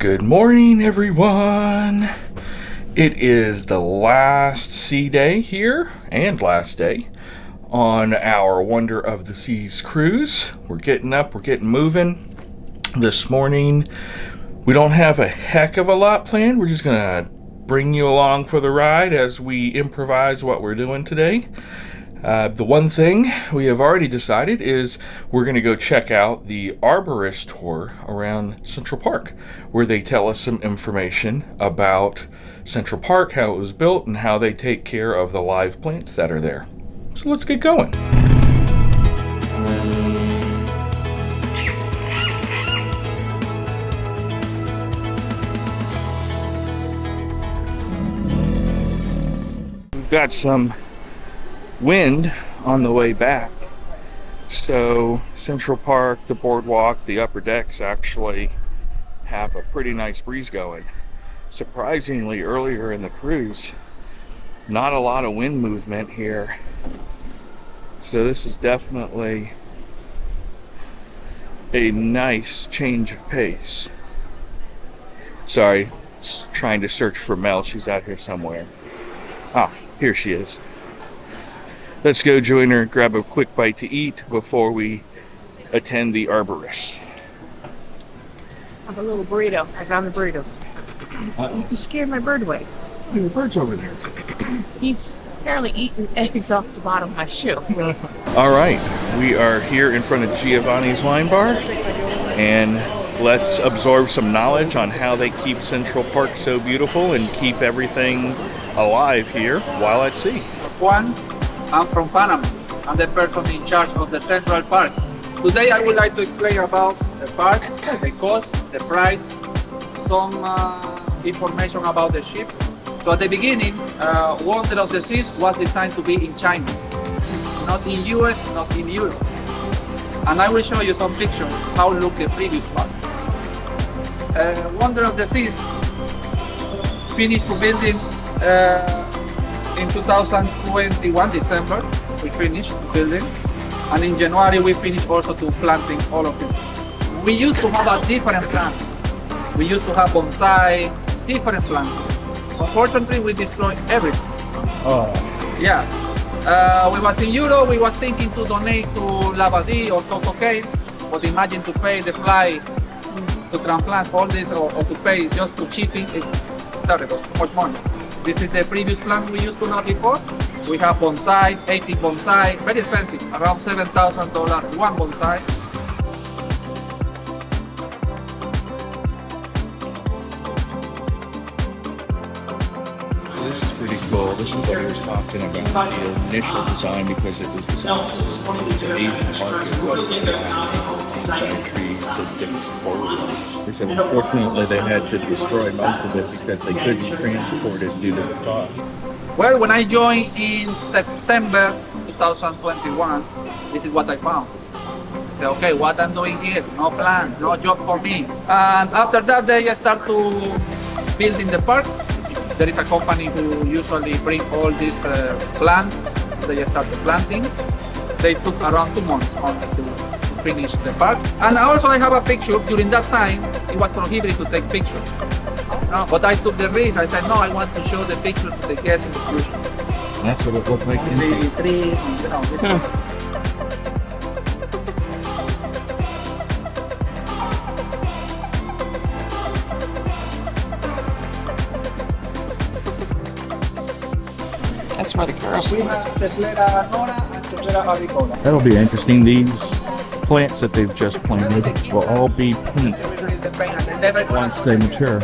Good morning, everyone. It is the last sea day here and last day on our Wonder of the Seas cruise. We're getting up, we're getting moving. This morning, we don't have a heck of a lot planned. We're just gonna bring you along for the ride as we improvise what we're doing today. The one thing we have already decided is we're going to go check out the arborist tour around Central Park, where they tell us some information about Central Park, how it was built, and how they take care of the live plants that are there. So let's get going. We've got some wind on the way back, so Central Park, the boardwalk, the upper decks actually have a pretty nice breeze going. Surprisingly, earlier in the cruise, not a lot of wind movement here, so this is definitely a nice change of pace. Sorry, trying to search for Mel. She's out here somewhere. Ah, here she is. Let's go join her, grab a quick bite to eat before we attend the arborist. Have a little burrito. I found the burritos. You scared my bird away. Oh, the bird's over there. He's apparently eating eggs off the bottom of my shoe. All right, we are here in front of Giovanni's Wine Bar, and let's absorb some knowledge on how they keep Central Park so beautiful and keep everything alive here while at sea. Juan, I'm from Panama. I'm the person in charge of the Central Park. Today I would like to explain about the park, the cost, the price, some information about the ship. So at the beginning, Wonder of the Seas was designed to be in China, not in US, not in Europe. And I will show you some pictures how look the previous park. Wonder of the Seas finished to building in 2021 December. We finished building, and in January we finished also to planting all of it. We used to have a different plan. We used to have bonsai, different plants. Unfortunately, we destroyed everything. Oh. Yeah. We was in Europe, we was thinking to donate to Lavadi or Coco, but imagine to pay the fly to transplant all this or to pay just to shipping is terrible, too much money. This is the previous plant we used to have before. We have bonsai, 80 bonsai, very expensive, around $7,000 one bonsai. This is pretty cool. This is what he was talking about, the initial design, because it was designed for the Asian market. Trees to different forwards. They said unfortunately they had to destroy most of it because they couldn't transport it due to the cost. Well, when I joined in September 2021, this is what I found. I said, okay, what I'm doing here? No plans, no job for me. And after that, they start to build in the park. There is a company who usually bring all these plants. They started planting. They took around 2 months only to finish the park. And also I have a picture. During that time, it was prohibited to take pictures. But I took the risk. I said, no, I want to show the picture to the guests in the future. That's what it looked like. The tree, this That's where the girls We have Cetlera Nora and Cetlera Avicola. That'll be interesting. These plants that they've just planted will all be pink once they mature.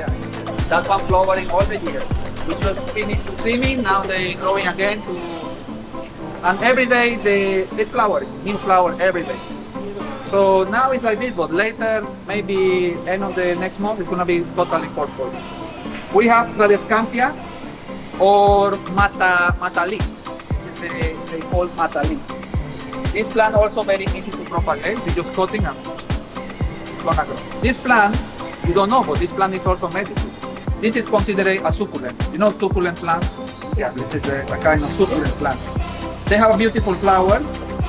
That one flowering all the year. We just finished to trimming, now they growing again. And every day they flowering, new flower every day. So now it's like this, but later, maybe end of the next month, it's gonna be totally purple. We have Radescantia or Matali. They call Matali. This plant also very easy to propagate. You just cutting and it's gonna grow. This plant, you don't know, but this plant is also medicine. This is considered a succulent. You know succulent plants? Yeah, this is a kind of succulent plant. They have a beautiful flower,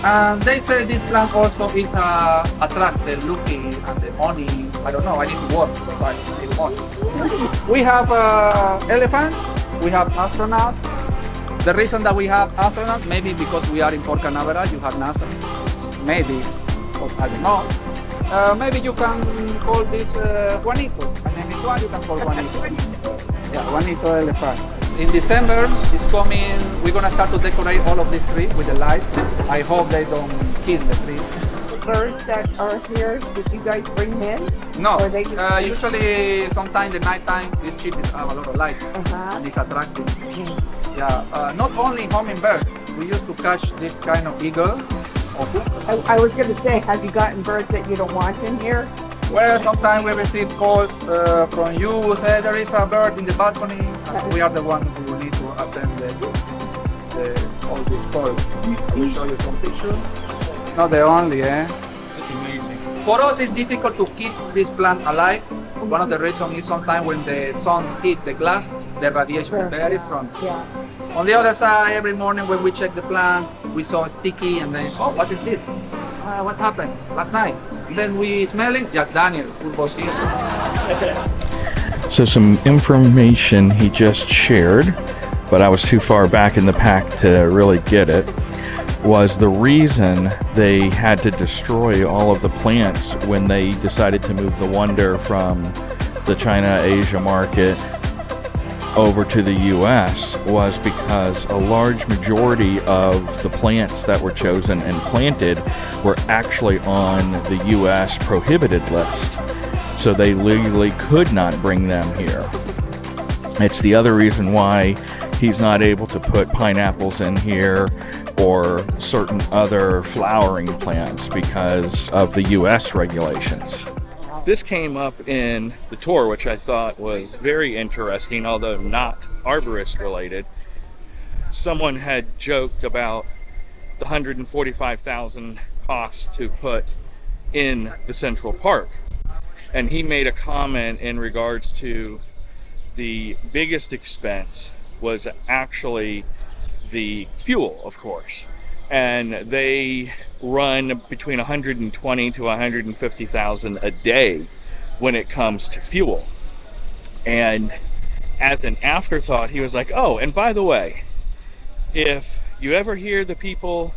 and they say this plant also is attract the lucky and the money I don't know, I need to work, but it won't. We have elephants, we have astronauts. The reason that we have astronauts, maybe because we are in Port Canaveral, you have NASA. Maybe, but I don't know. Maybe you can call this Juanito. My name is Juan, you can call Juanito. Yeah, Juanito elephant. In December, it's coming, we're gonna start to decorate all of these trees with the lights. I hope they don't kill the trees. Birds that are here, did you guys bring in? No, Or they just usually sometimes the nighttime, these chickens have a lot of light Uh-huh. and it's attractive. Yeah, not only hummingbirds, we used to catch this kind of eagle. I was going to say, have you gotten birds that you don't want in here? Well, sometimes we receive calls from you who say there is a bird in the balcony, and we are the one who need to attend all these calls. I will show you some pictures. Not the only, eh? It's amazing. For us, it's difficult to keep this plant alive. One of the reasons is sometimes when the sun hits the glass, the radiation is very strong. Yeah. On the other side, every morning when we check the plant, we saw sticky and then, oh, what is this? What happened last night? And then we smell it, Jack Daniel, who was here. So some information he just shared, but I was too far back in the pack to really get it, was the reason they had to destroy all of the plants when they decided to move the Wonder from the China-Asia market over to the US was because a large majority of the plants that were chosen and planted were actually on the US prohibited list. So they legally could not bring them here. It's the other reason why he's not able to put pineapples in here or certain other flowering plants because of the US regulations. This came up in the tour, which I thought was very interesting, although not arborist related. Someone had joked about the $145,000 cost to put in the Central Park. And he made a comment in regards to the biggest expense was actually the fuel, of course. And they run between 120 to 150,000 a day when it comes to fuel. And as an afterthought, he was like, oh, and by the way, if you ever hear the people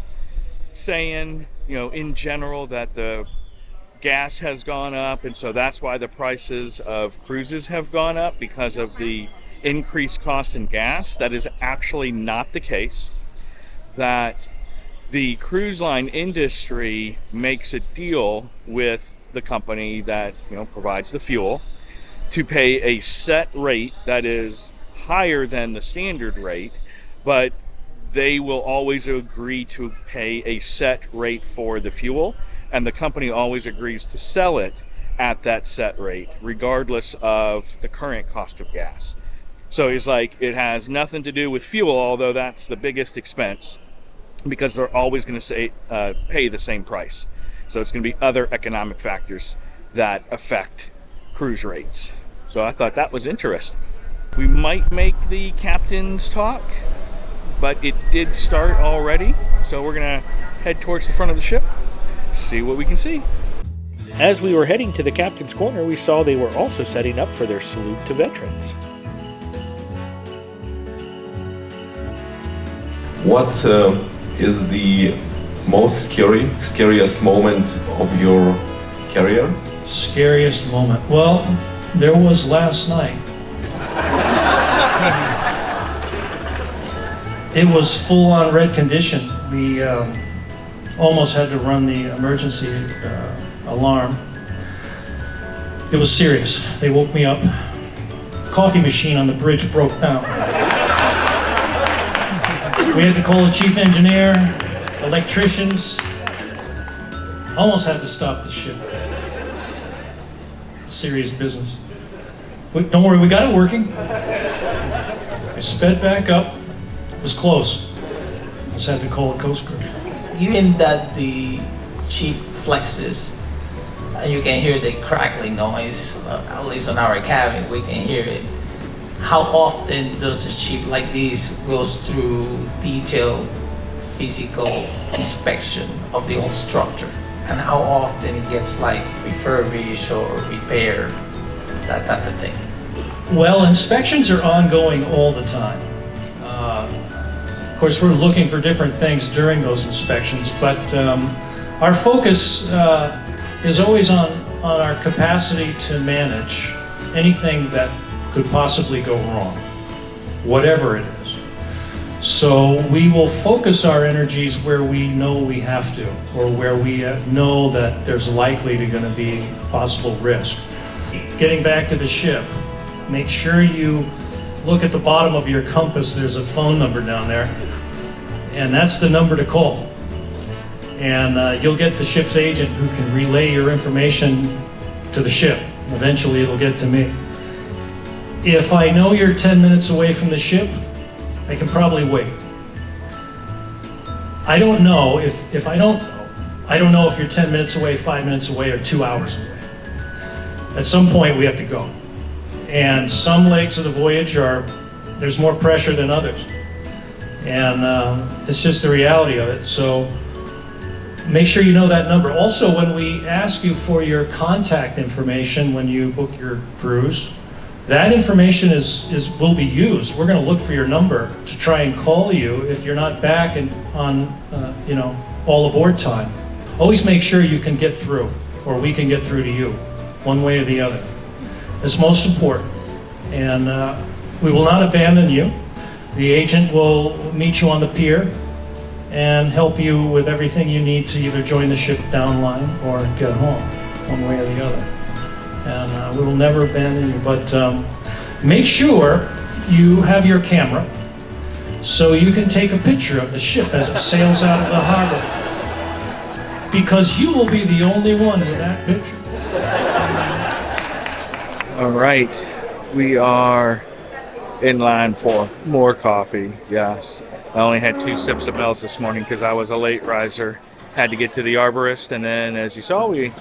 saying, you know, in general that the gas has gone up and so that's why the prices of cruises have gone up because of the increased cost in gas, that is actually not the case. That the cruise line industry makes a deal with the company that, you know, provides the fuel to pay a set rate that is higher than the standard rate, but they will always agree to pay a set rate for the fuel, and the company always agrees to sell it at that set rate regardless of the current cost of gas. So he's like, it has nothing to do with fuel, although that's the biggest expense, because they're always going to say pay the same price. So it's going to be other economic factors that affect cruise rates. So I thought that was interesting. We might make the captain's talk, but it did start already. So we're going to head towards the front of the ship, see what we can see. As we were heading to the captain's corner, we saw they were also setting up for their salute to veterans. What is the most scariest moment of your career? Scariest moment? Well, there was last night. It was full-on red condition. We almost had to run the emergency alarm. It was serious. They woke me up. Coffee machine on the bridge broke down. We had to call the chief engineer, electricians. Almost had to stop the ship. Serious business. But don't worry, we got it working. I sped back up. It was close. Just had to call the Coast Guard. Given that the ship flexes and you can hear the crackling noise, at least on our cabin, we can hear it. How often does a ship like this goes through detailed physical inspection of the old structure? and how often it gets like refurbished or repaired, that type of thing? Well, inspections are ongoing all the time. Of course, we're looking for different things during those inspections, but our focus is always on our capacity to manage anything that could possibly go wrong, whatever it is. So we will focus our energies where we know we have to, or where we know that there's likely to going to be possible risk. Getting back to the ship, make sure you look at the bottom of your compass. There's a phone number down there, and that's the number to call. And you'll get the ship's agent who can relay your information to the ship. Eventually it'll get to me. If I know you're 10 minutes away from the ship, I can probably wait. I don't know if I don't know if you're 10 minutes away, 5 minutes away, or 2 hours away. At some point we have to go. And some legs of the voyage there's more pressure than others. And it's just the reality of it. So make sure you know that number. Also, when we ask you for your contact information when you book your cruise, that information will be used. We're going to look for your number to try and call you if you're not back on all aboard time. Always make sure you can get through, or we can get through to you, one way or the other. It's most important. And we will not abandon you. The agent will meet you on the pier and help you with everything you need to either join the ship downline or get home, one way or the other. And we will never abandon you, but make sure you have your camera so you can take a picture of the ship as it sails out of the harbor, because you will be the only one with that picture. All right, we are in line for more coffee. Yes, I only had 2 sips of Mel's this morning because I was a late riser. Had to get to the arborist, and then, as you saw, we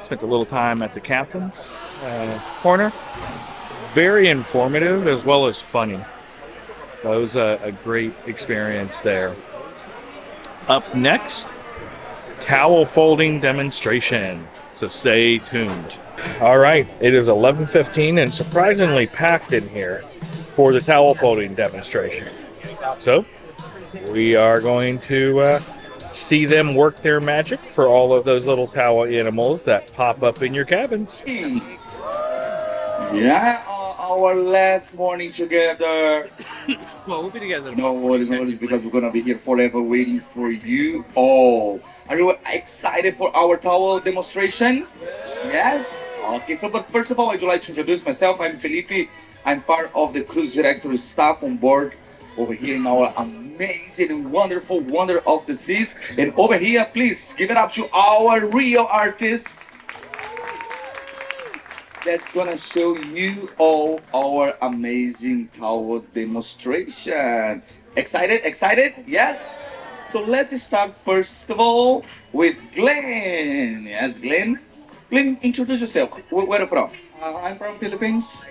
spent a little time at the captain's corner. Very informative as well as funny. So it was a great experience there. Up next, towel folding demonstration. So stay tuned. All right, it is 11:15 and surprisingly packed in here for the towel folding demonstration. So we are going to see them work their magic for all of those little towel animals that pop up in your cabins. Yeah, our last morning together. Well, we'll be together. No worries, because we're gonna be here forever waiting for you all. Are you excited for our towel demonstration? Yes? Okay, so but first of all, I'd like to introduce myself. I'm Felipe. I'm part of the cruise director staff on board over here in our amazing and wonderful Wonder of the Seas. And over here, please give it up to our real artists that's gonna show you all our amazing towel demonstration. Excited? Yes? So let's start first of all with Glenn. Yes, Glenn? Glenn, introduce yourself. Where are you from? I'm from Philippines.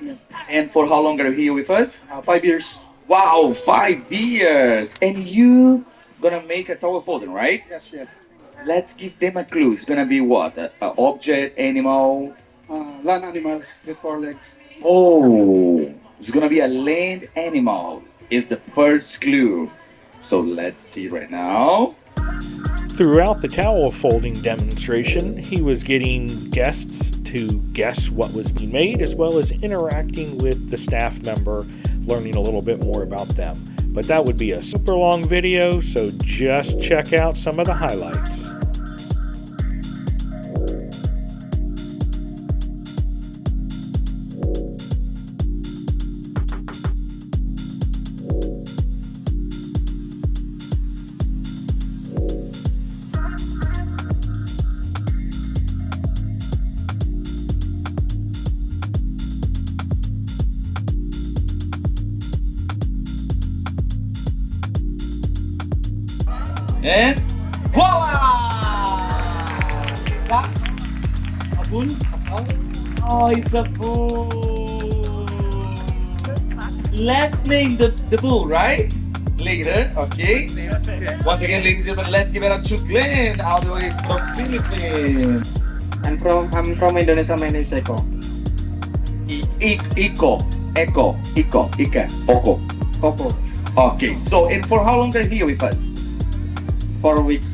And for how long are you here with us? 5 years. Wow, 5 years! And you gonna make a towel folding, right? Yes. Let's give them a clue. It's gonna be what? An object, animal? Land animals with 4 legs. Oh, it's gonna be a land animal. Is the first clue. So let's see right now. Throughout the towel folding demonstration, he was getting guests to guess what was being made, as well as interacting with the staff member, learning a little bit more about them. But that would be a super long video, so just check out some of the highlights. And voila! What's that? A bull? Oh, it's a bull. Let's name the bull, right? later, okay? Once again, ladies and gentlemen, let's give it up to Glenn, all the way from Philippines. I'm from Indonesia. My name is Eko. Oko. Oko. Okay, so and for how long are you here with us? 4 weeks.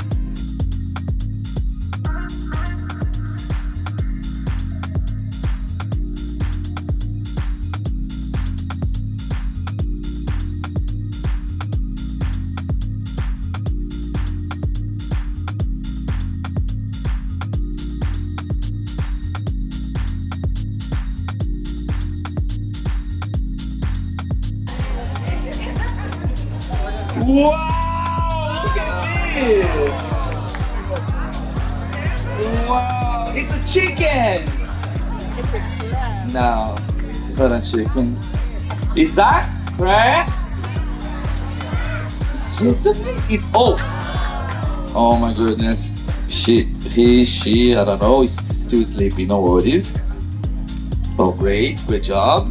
Wow, look at this! Wow, it's a chicken! No, it's not a chicken. Is that crab? It's amazing. It's oh my goodness. She, I don't know, is still sleeping. No worries. Oh, great job.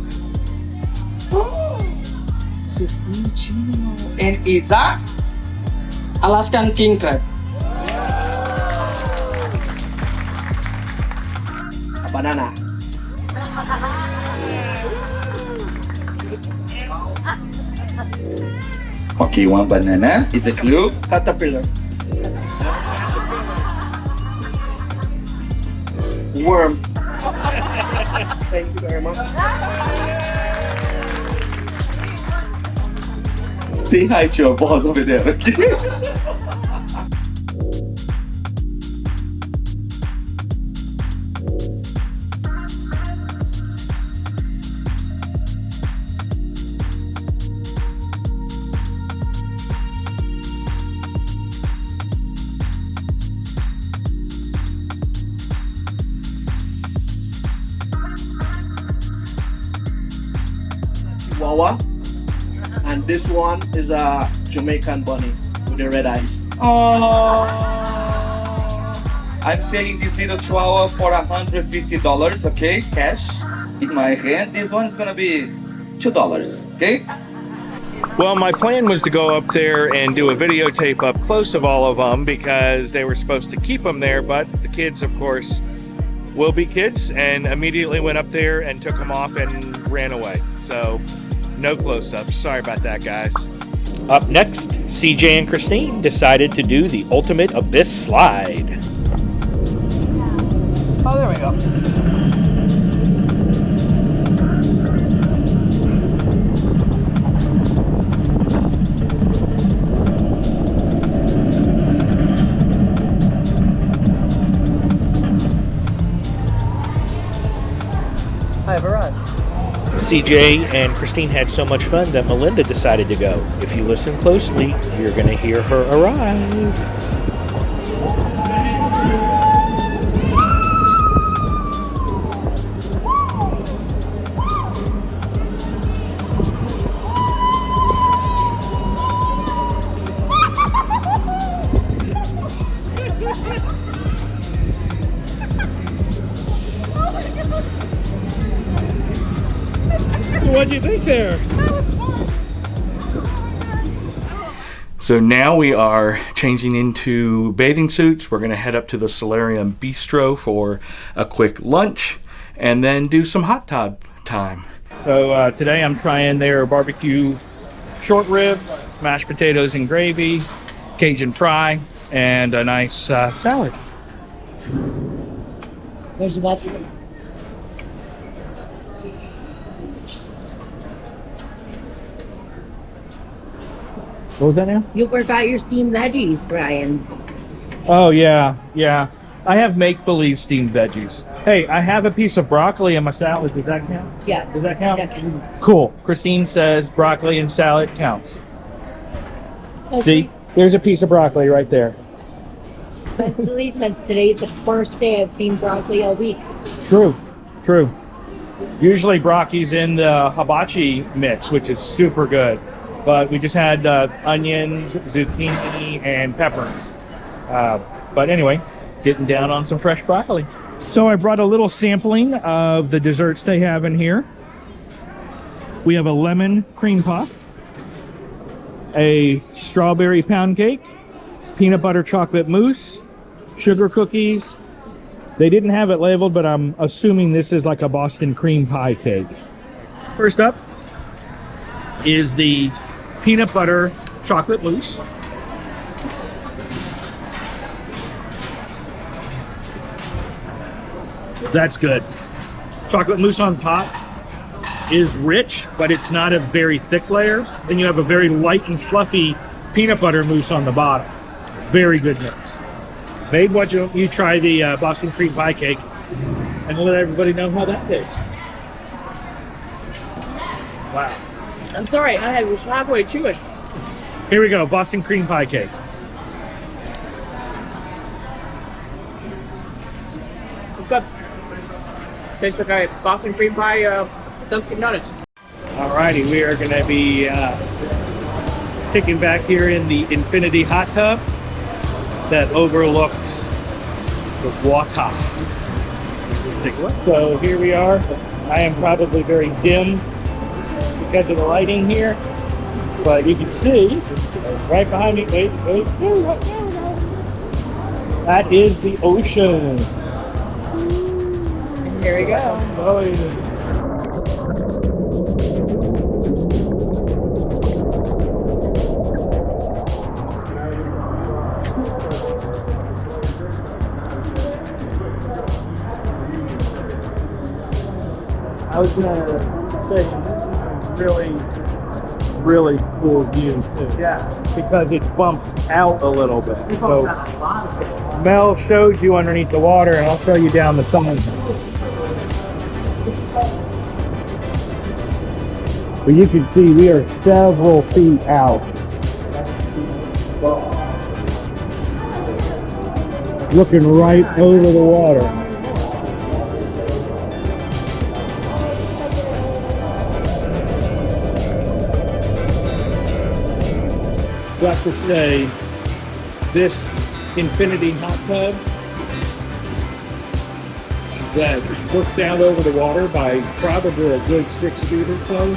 Oh, it's a Filipino. And it's a Alaskan king crab. a banana. Okay, one banana. It's a clue. Caterpillar. Worm. Thank you very much. Say hi to your boss over there, okay? Chihuahua. And this one is a Jamaican bunny with the red eyes. Oh, I'm selling this little chihuahua for $150, okay? Cash in my hand. This one's gonna be $2, okay? Well, my plan was to go up there and do a videotape up close of all of them because they were supposed to keep them there, but the kids, of course, will be kids, and immediately went up there and took them off and ran away. So, no close-ups. Sorry about that, guys. Up next, CJ and Christine decided to do the ultimate abyss slide. Oh, there we go. Hi, Varad. CJ and Christine had so much fun that Melinda decided to go. If you listen closely, you're going to hear her arrive. What'd you think there? So now we are changing into bathing suits. We're going to head up to the Solarium Bistro for a quick lunch and then do some hot tub time. So today I'm trying their barbecue short ribs, mashed potatoes and gravy, Cajun fry, and a nice salad. There's what? What was that now? You forgot your steamed veggies, Brian. Oh, yeah. I have make-believe steamed veggies. Hey, I have a piece of broccoli in my salad. Does that count? Yeah. Does that count? Yeah. Cool. Christine says broccoli and salad counts. See? There's a piece of broccoli right there. Especially since today's the first day I've seen broccoli all week. True. Usually brocoli's in the hibachi mix, which is super good. But we just had onions, zucchini, and peppers. But anyway, getting down on some fresh broccoli. So I brought a little sampling of the desserts they have in here. We have a lemon cream puff, a strawberry pound cake, peanut butter chocolate mousse, sugar cookies. They didn't have it labeled, but I'm assuming this is like a Boston cream pie cake. First up is the peanut butter chocolate mousse. That's good. Chocolate mousse on top is rich, but it's not a very thick layer. Then you have a very light and fluffy peanut butter mousse on the bottom. Very good mix. Babe, why don't you try the Boston cream pie cake and let everybody know how that tastes. Wow. I'm sorry, I was halfway to it. Here we go, Boston cream pie cake. Good. Tastes like a Boston cream pie Dunkin' Donuts. Alrighty, we are going to be kicking back here in the Infinity Hot Tub that overlooks the water. Take a look. So here we are. I am probably very dim because of the lighting here, but you can see right behind me. Wait, no. That is the ocean. Here we go. Oh, yeah. I was gonna say, really cool view too. Yeah. Because it's bumped out a little bit. So Mel shows you underneath the water, and I'll show you down the side. But you can see we are several feet out. Looking right over the water. Got to say, this Infinity Hot Tub that looks out over the water by probably a good 6 feet or so,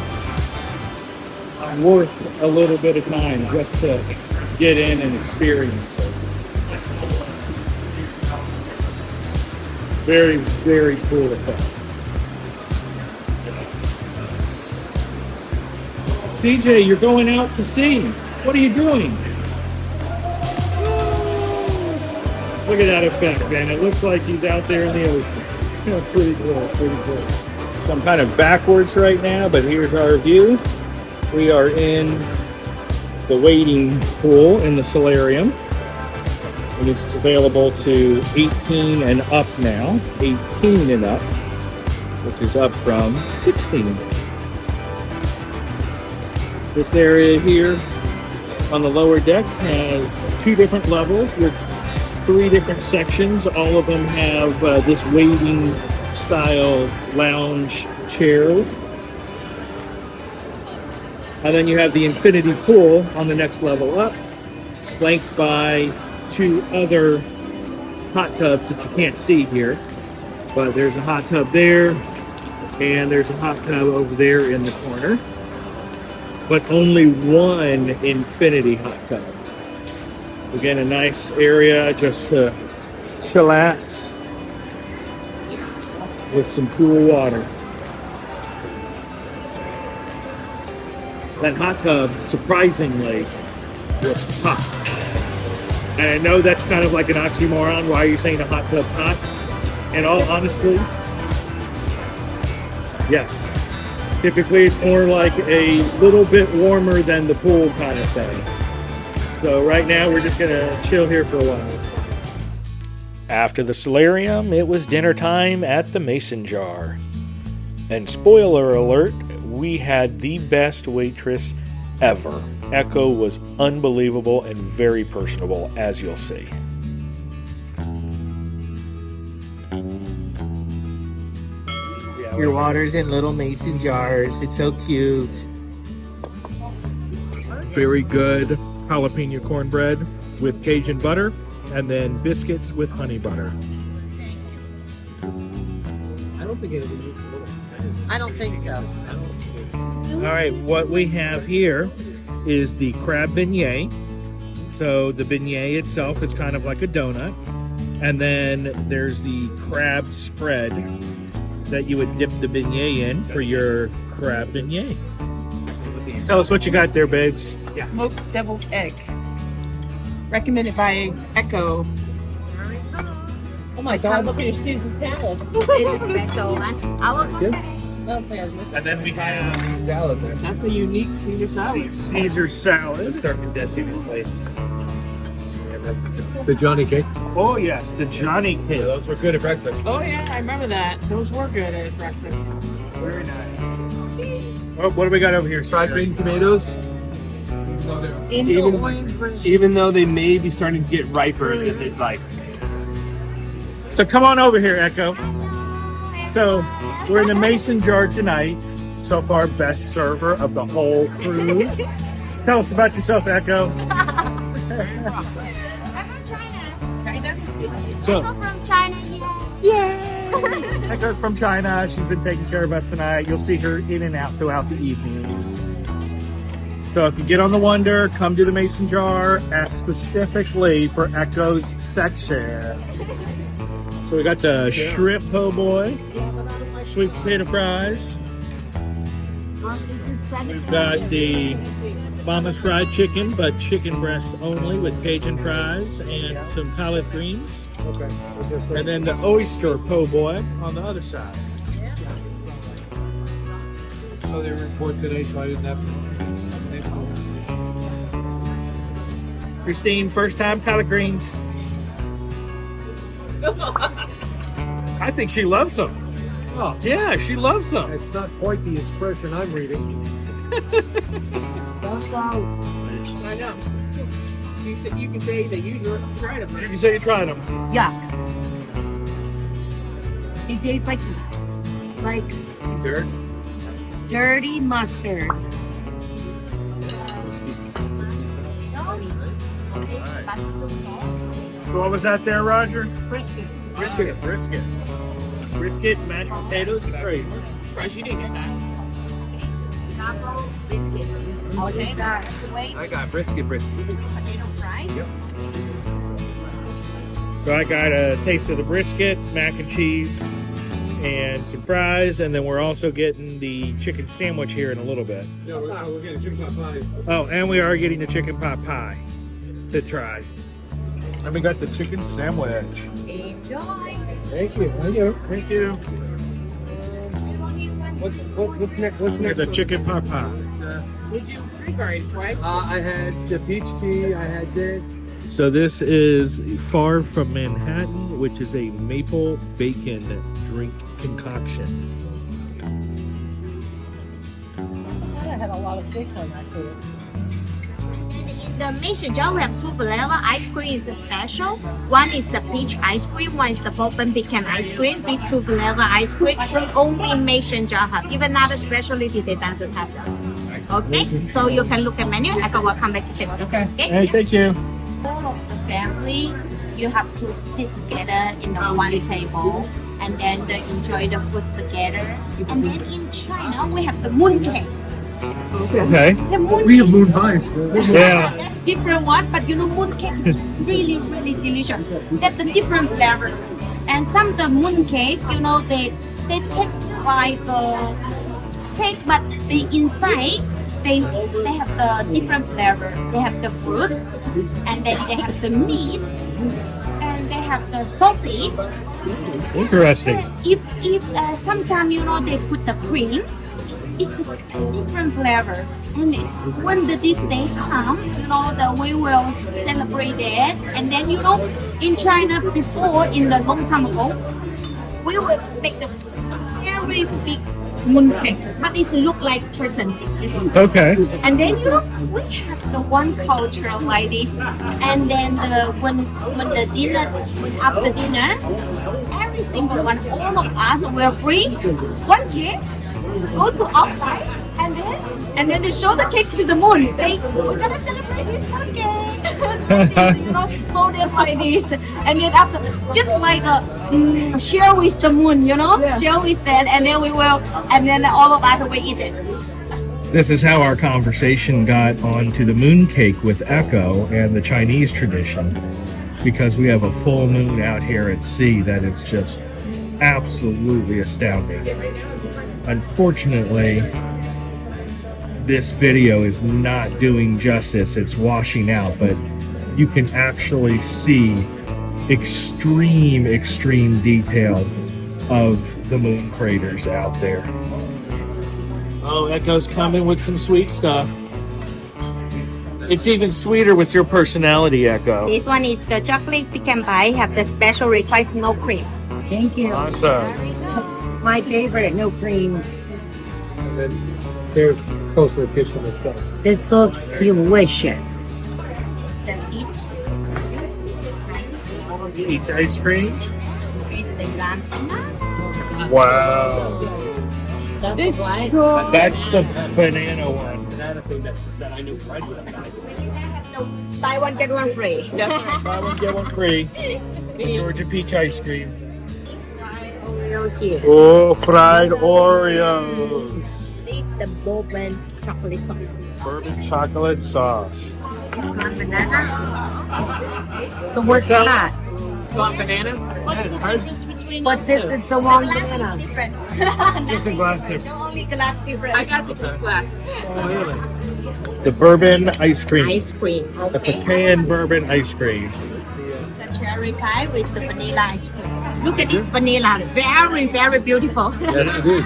worth a little bit of time just to get in and experience it. Very, very cool effect. CJ, you're going out to sea. What are you doing? Look at that effect, man. It looks like he's out there in the ocean. Pretty cool, pretty cool. So I'm kind of backwards right now, but here's our view. We are in the wading pool in the solarium. And this is available to 18 and up now. 18 and up, which is up from 16. This area here on the lower deck has 2 different levels with 3 different sections. All of them have this wading style lounge chair. And then you have the infinity pool on the next level up, flanked by 2 other hot tubs that you can't see here. But there's a hot tub there, and there's a hot tub over there in the corner. But only 1 infinity hot tub. Again, a nice area just to chillax with some cool water. That hot tub, surprisingly, was hot. And I know that's kind of like an oxymoron. Why are you saying the hot tub's hot? In all honesty, yes. Typically, it's more like a little bit warmer than the pool kind of thing. So right now, we're just gonna chill here for a while. After the solarium, it was dinner time at the Mason Jar. And spoiler alert, we had the best waitress ever. Echo was unbelievable and very personable, as you'll see. Your water's in little mason jars. It's so cute. Very good jalapeno cornbread with Cajun butter, and then biscuits with honey butter. I don't think it I don't think so. All right, what we have here is the crab beignet. So the beignet itself is kind of like a donut. And then there's the crab spread that you would dip the beignet in for your crab beignet. Tell us what you got there, babes. Smoked deviled egg. Recommended by Echo. Oh my God, look at your Caesar salad. It's a special one. And then we have Salad there. That's a unique Caesar salad. Caesar salad. Start condensing this plate. The Johnny cake. Oh yes, the Johnny cake. Those were good at breakfast. Oh yeah, I remember that. Those were good at breakfast. Very nice. Oh, what do we got over here? Fried green tomatoes. Even Even though they may be starting to get riper, if they'd like. So come on over here, Echo. So we're in the mason jar tonight. So far, best server of the whole cruise. Tell us about yourself, Echo. I'm from China. So, I go from China, yeah. Yay! Echo's from China. She's been taking care of us tonight. You'll see her in and out throughout the evening. So if you get on the Wonder, come to the mason jar, ask specifically for Echo's section. So we got the shrimp po' boy, sweet potato fries. We've got the Mama's fried chicken, but chicken breast only with Cajun fries and some collard greens. Okay. And then the oyster po' boy on the other side. So they report today, so I didn't have to. Christine, first time collard greens. I think she loves them. Oh, Yeah, she loves them. it's not quite the expression I'm reading. I know. You can say that you tried them. You can say you tried them. Yuck. It tastes like Dirt. dirty mustard. So what was that there, Roger? Brisket. Brisket, mashed potatoes, and gravy. Surprised you didn't get that. Apple biscuit. Okay, wait. I got brisket. Potato fry. Yep. So I got a taste of the brisket, mac and cheese, and some fries, and then we're also getting the chicken sandwich here in a little bit. Yeah, we're getting chicken pot pie. Oh, and we are getting the chicken pot pie to try. And we got the chicken sandwich. Enjoy. Thank you. Thank you. Thank you. What's next? What's next? The chicken pot pie. Did you drink already twice? I had the peach tea. I had this. So this is Far from Manhattan, which is a maple bacon drink concoction. I had a lot of fish on that cruise. In the mason jar, we have two flavors. Ice cream is special. One is the peach ice cream. One is the bourbon pecan ice cream. These two flavor ice cream only mason jar have. Even other specialty, they doesn't have them. Okay, so you can look at menu. I will come back to check. Okay. Hey, thank you. All of the family, you have to sit together in the one table and then enjoy the food together. And then in China, we have the moon cake. Okay. The moon We cake. have moon pies. Yeah. That's different one, but you know moon cake is really, really delicious. That's the different flavor. And some the moon cake, you know, they taste like cake, but the inside they have the different flavor. They have the fruit, and then they have the meat, and they have the sausage. Interesting. If sometimes you know they put the cream, it's the different flavor. And it's, when this day come, you know that we will celebrate that. And then you know, in China before, in the long time ago, we will make the very big moon cake, but it look like person. Okay. And then you know we have the one culture like this, and then when the dinner after dinner, every single one, all of us will bring one cake, go to outside, and then they show the cake to the moon. Say we're gonna celebrate this one cake. This, you know, so they like this, and then after just like share with the moon, you know, share with that, and then we will, and then all of us will eat it. This is how our conversation got onto the mooncake with Echo and the Chinese tradition, because we have a full moon out here at sea that is just absolutely astounding. Unfortunately, this video is not doing justice. It's washing out, but you can actually see extreme detail of the moon craters out there. Oh, Echo's coming with some sweet stuff. It's even sweeter with your personality, Echo. This one is the chocolate pecan pie. Have the special request, no cream. Thank you. Awesome. My favorite, no cream. And then there's Coastal Kitchen itself. This looks delicious. The peach. Peach ice cream. Is the lamb. Wow. That's the banana one. Banana thing that I knew Fred would have died. Buy one, get one free. That's right. Buy one, get one free. The Georgia peach ice cream. Oreo here. Oh, fried Oreos. This is the bourbon chocolate sauce. Bourbon chocolate sauce. This one banana. So what's that? You want bananas? What's this? It's the long Glass banana. is different. Just the glass different. The only glass different. I got the glass. Oh, really? The bourbon ice cream. Ice cream. The pecan bourbon ice cream. The cherry pie with the vanilla ice cream. Look at this vanilla. Very beautiful. Yes, it is.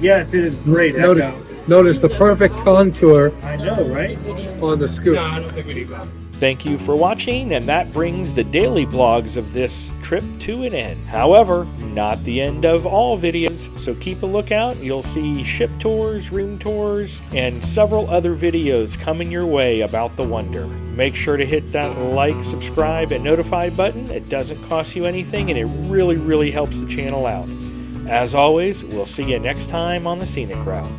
Yes, it is great. Notice the perfect contour I know, right? on the scoop. I don't think we need that. Thank you for watching, and that brings the daily vlogs of this trip to an end. However, not the end of all videos, so keep a lookout. You'll see ship tours, room tours, and several other videos coming your way about the wonder. Make sure to hit that like, subscribe, and notify button. It doesn't cost you anything, and it really helps the channel out. As always, we'll see you next time on the Scenic Route.